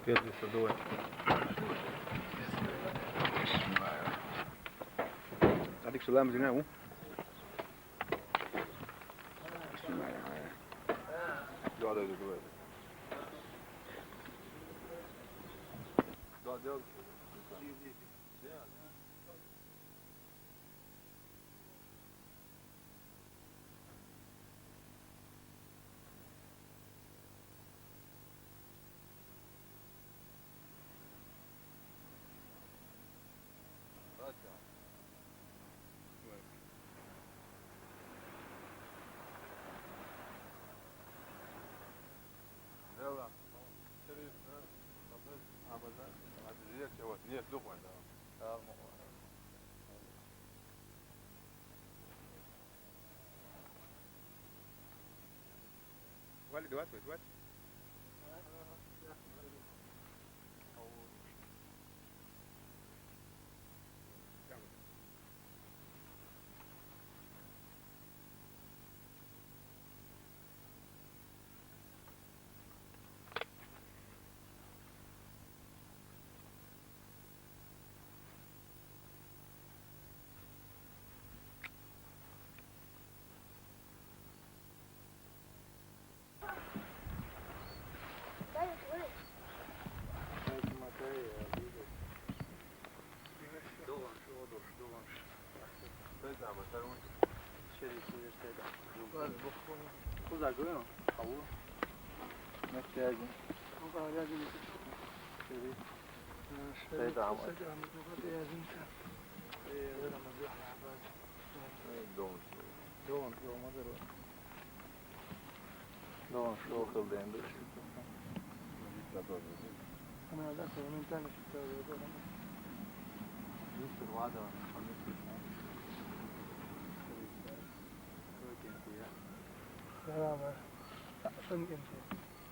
Первый садовый. عليك سلام زيناو. Doğada duvar. Doğada. يلا شريف قبل عملنا عاد زيك شوات نيف دوق عندها والد وات وات. Uzakıyor. Havu. Mektebin. O kadar yazın. Seyda ama. Seyda ama. O kadar yazın. Doğan. Doğan. Şu okulda en büyük. Ama da sonra internet çıkıyor. Yusuf vardı. Beraber. Sen kimsin?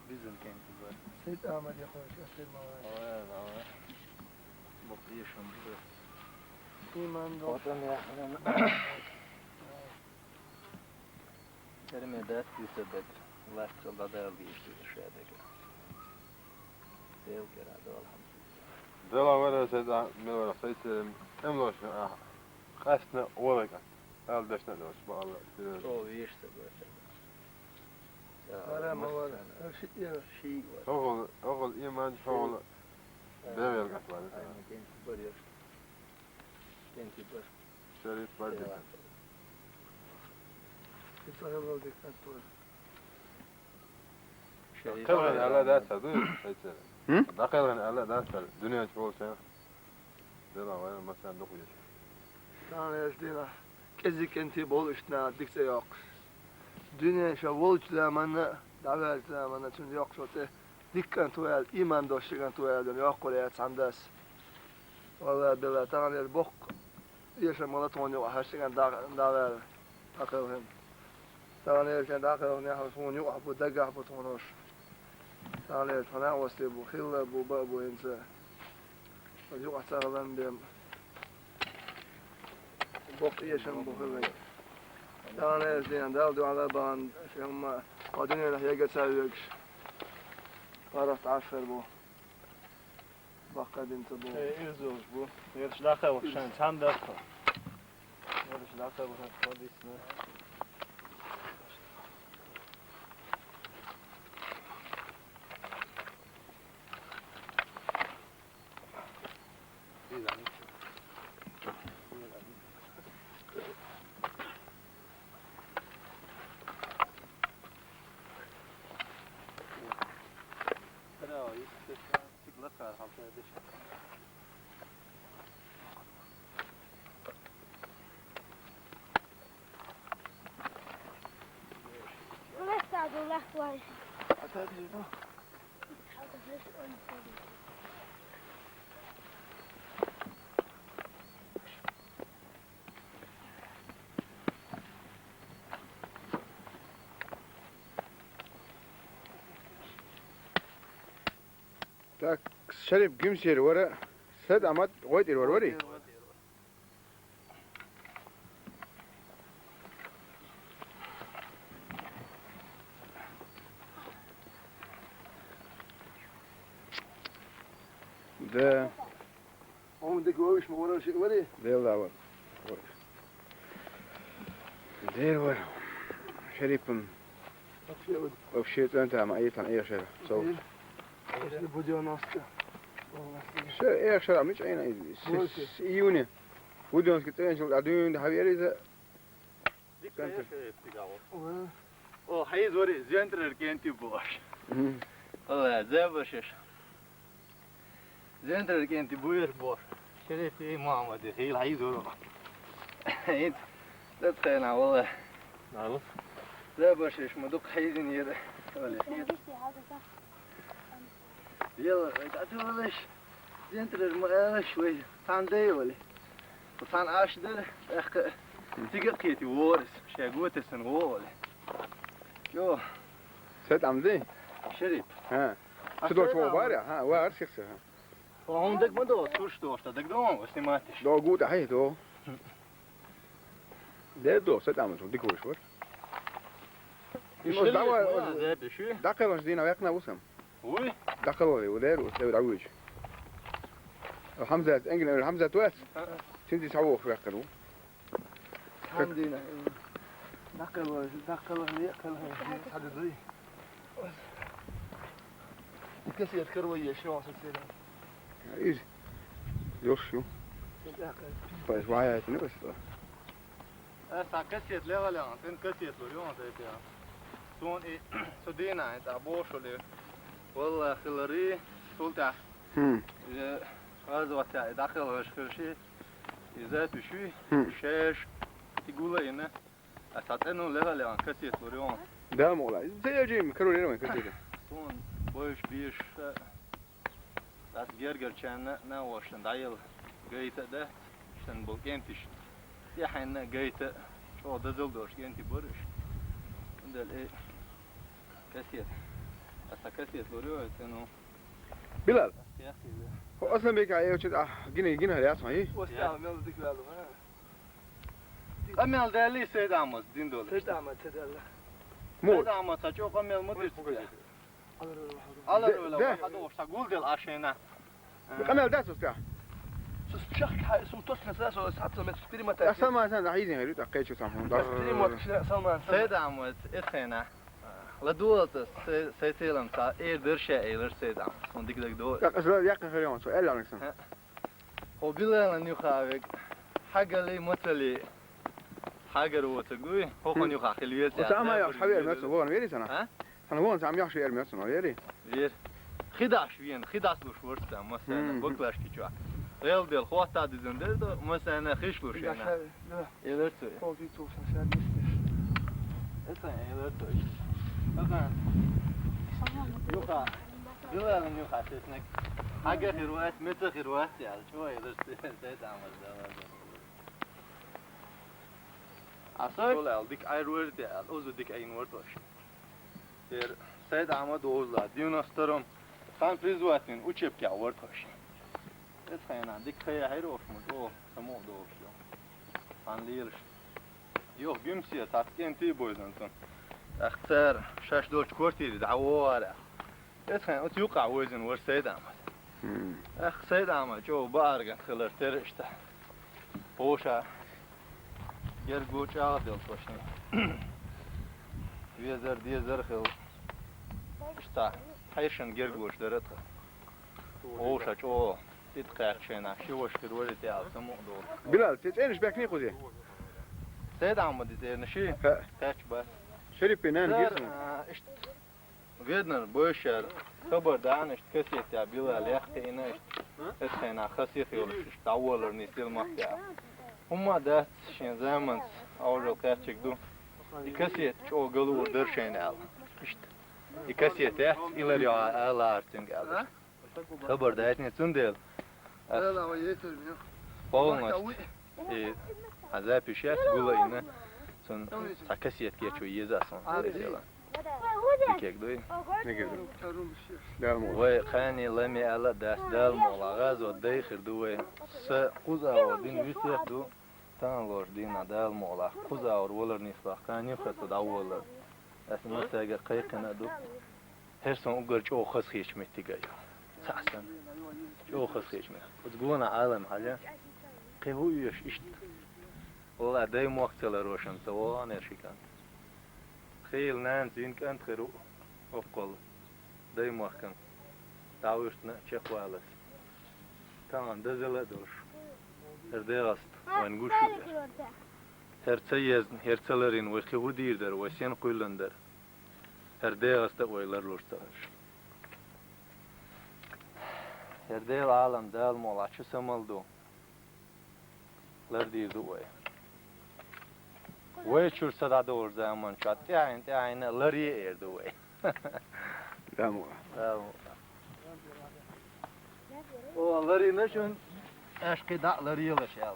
Bizim kenti var. Seyit Ahmet yaklaşık. Seyit Mavaş. Evet. Mutlu yaşamdı. İman da. Otan ya. Terime ders yüzebek. Laşçılda da bir şeydeki. Dev kerade alhamdülillah. دلا ولا سيد من ولا سيد املوش قاسنا ولا قاس قال دشنا دوش بالله O işte böyle. Ara mı var? Her şey var. أغل إيمان شغل بيعمل قاس بعد Aynen genç bölüyor. Genç bölüyor. شريط بعد Bir tane var dikkat var. دقيقة على ذات سدود هم؟ دقيقة على ذات الدنيا شغل شيء دلا ولا مثلا دقيقة Sana yazdılar. Kezik enti bol işine dikse yok. Dünya şu bol zamanı davet zamanı çünkü yok şote dikkat tuval iman doşigan tuval yok kolay sandas. Vallahi billahi tanrı bok yaşamalı tonu her şeyden davet akılım. Tanrı yaşayan akılım ne hafifun yok bu daga bu tonuş. Tanrı tanrı vasti bu hilla bu inse. Yok atarlan bim. Bok yaşam bu hilla. Tanrı yaşayan dal dualar ban şema adını ya geçer Qaraq aşır bu. Bakadın bu. İzliyoruz bu. Yarışlar var. Şan çanda. Yarışlar var. Hadisine. left way. I said, you know. How does this unfold? Tak Şerif Gümşehir var. Sad Ahmet Goydir var var. ده Oğlum de görüş mü ona şey var ya. ديل داول ديل ور شريبم Bak şey var. وفشيت انت مع اي طن اي شيء سو İşte bu diyor nasıl? شو اي شيء مش اين يوني ودون كنت انشل ادون حبيبي ده O hayız var ya, zentrer kenti boş. Allah zebaşış. Zentrer kenti buyur boş. Şerefi Muhammed'i, hayır hayız var o. Ent, تتخيل والله. نعرف zebaşış مدوق hayızın yeri. Öyle. يلا تعتبرش زنتر المقاش شوي تان دي ولا وتان عاش ده اخ تيجي وورس شاقوت السنغول يو سيد عمدي شريف ها شو دوش هو بارع ها وار شخصه ها وعندك ما دو سوش دوش تدك دوم وسمعتش دو قوت هي دو ده دو سيد عمدي ديك وش ور ده بشو دقل وش دينا ويقنا وسم وي دقل ودير وسوي عوج حمزة انجل حمزة توس تنتي تعوق في يقلو Hamdina. Dakika ne yakal hadi duy. Dikkat et kar ويا شو عصير سيرا. ايش يوش شو بس وعي بس esa كسيت لا ولا انت كسيت اليوم ده سون ايه سدينا انت ابوش ولا والله خلري سولتا هذا وقت داخل وش شيء إذا تشوي شاش تقول إنه أساس إنه لا كسيت اليوم ده مولا زي جيم كرولي لما كنت سون بوش بيش das gerger كان ناوشن دايل جيت ده عشان بوكنتش يا حين جيت شو دزل دوش جنتي برش ده الايه كسيت أسا كسيت اليوم إنه بلال يا أخي هو اصلا بيك عليه وشد جينا يا اسمع ايه واستعمل ذيك لا أميل ده لي سيد عمس دين دول تدعم تدعم موت سيد عمس أشوف أميل مدير على على ده- الأولى ده. واحد وش تقول دل عشينا انا داس بتاع شخ سلطات نساس ساعات ما تشتري متى اصلا ما انا عايزين غير تقيت شو سامحون تشتري ما تشتري سلمان سيد عمس إثنا لدولت سيتيلم تا إيه درشة إيه سيد عمس من ديك دول يا اخي اليوم سؤال على نفسه وبلا لن يخاوك حاجة لي مثلي حاجة روتقوي هو كان يخا خليت وسامع يا حبيبي المسن هو انا سنه ها انا هو سامع يا شيء المسن يري غير خداش وين خداش لو شورتا مثلا بقلاش كيچوا ريال ديال خوتا ديزندر مثلا خيش لو شينا يلرتو فوق في توف سنسان اسا يلرتو اذا يخا بلا لن يخا تسنك حاجة خيروات متى خيروات يعني شو يلرت سيد عمل ده عصاي ولا ديك اي وورد اوزو ديك اي وورد واش دير سيد عمد اوزلا ديونسترم كان بريزواتين وچيب كا وورد واش اس خينا ديك خي هيروش مو سمو دوش كان ليرش يو جيمسي تاسكين تي بويزنتون اختار شاش دوش كورتي دعواره اس خينا تيوقع وزن ور سيد عمد اخ سيد عمد جو بارغن خلر ترشته بوشا Gerguç ağdıl başına. Vizer dizer xil. İşte hayşın gerguç deret. O şaç o تتقاعشنا شو وش كروالي تاع سمو دول بلال تتعينش باكني خذي سيد عمد زين شي ها تاج بس شري بينان جسم اشت فيدنا بوشر خبر دانش كسيت تاع بلال يختي انش اتخينا خسيت يولش تعولر نيسيل مقطع هما دات شين زمان أول كاتشك دو يكسيت شو قالوا درشين على إشت يكسيت إلى اليوم على أرتين قال خبر دايتني تندل لا لا ويتر ميو فوقنا إيه هذا بيشات قولا إنه سن تكسيت كيشو يزاسون كيك دوي نقدر كارون الشيخ لا مو وخاني لمي على داس دالمو لغاز ودايخر دوي سقوزا ودين ويسيح دو تان لور دينا دالمو لا قوزا ورولر نيسلا كان يخص داولر اسمه ساجا قيقنا دو هرسون أقول شو خص خيش متجايو سحسن شو خسيش منها وتقولنا عالم حاجة قهو يش إشت والله دايم وقت لروشن سوا نرشيكان خيل نان زين كانت خيرو أفقل دايم وقت كان تعوشتنا شيخ والس tamam dezele dur. Erdegast wan gush. Hertsayezn hertsalerin we khivudirder we sen quylender. Erdegast oylar lurtar. Erdel alam dal mola chu samaldu. Lar dirdu we. We chur sada dor zaman chat yani lari erdu we. Tamam. Tamam. O lari nashun aşkı dağları yılaşal.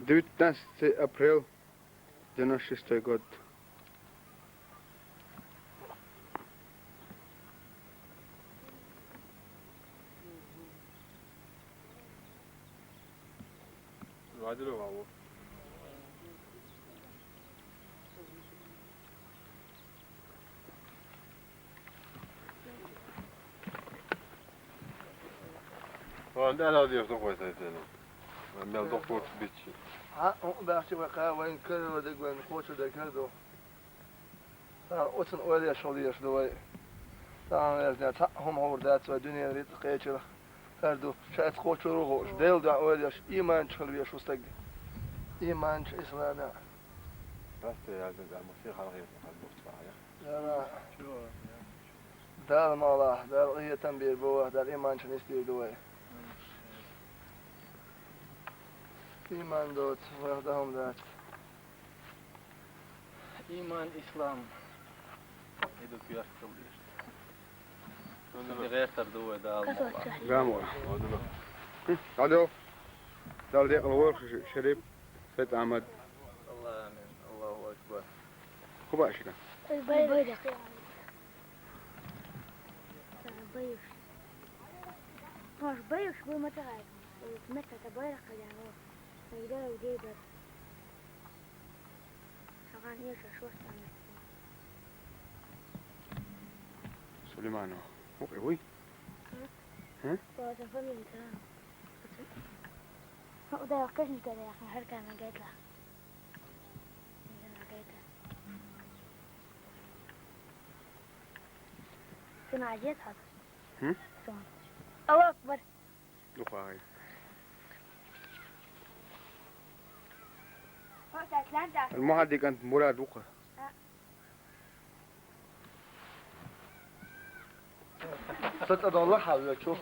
Девятнадцатый апрель 96 год. Vadeli var bu. Falan da hala diyorsun koysa senin. Ben doktor bitçi. Ha, o bahçe vaka وين كانوا دق وين خوشوا دق هذو. أوتن أولي شغلي يشدوي. تمام يا هم عوردات ودنيا ريت قيتشر. هردو شايت خوشوا روحوش. ديل دا أولي إيمان شلوي شوستق. إيمان إسلام. بس يا زلمة الموسيقى غير الموسيقى. لا دار ماله دار هي تنبيه بوه دار إيمان شنستي دوي. İman dot, vardahum dat. İman İslam. Eduk yaştılıyor. Şimdi gayet tardu da alma. Gamor. Alo. Dal دي الورق شريف سيد أحمد. Allah amin. Allahu ekber. خبا شكا. البيضة مش بيض شو متى متى تبارك يعني فيدا وديبر شغال ايش شو استعمل سليمان هو قوي. هو تفهم انت هو ده وقتني كده يا اخي هركع انا جايت لها انا جايت سمع جيت هذا سمع الله اكبر دقاي. المهدي كانت مراد وقه. ستة الله حاول شوف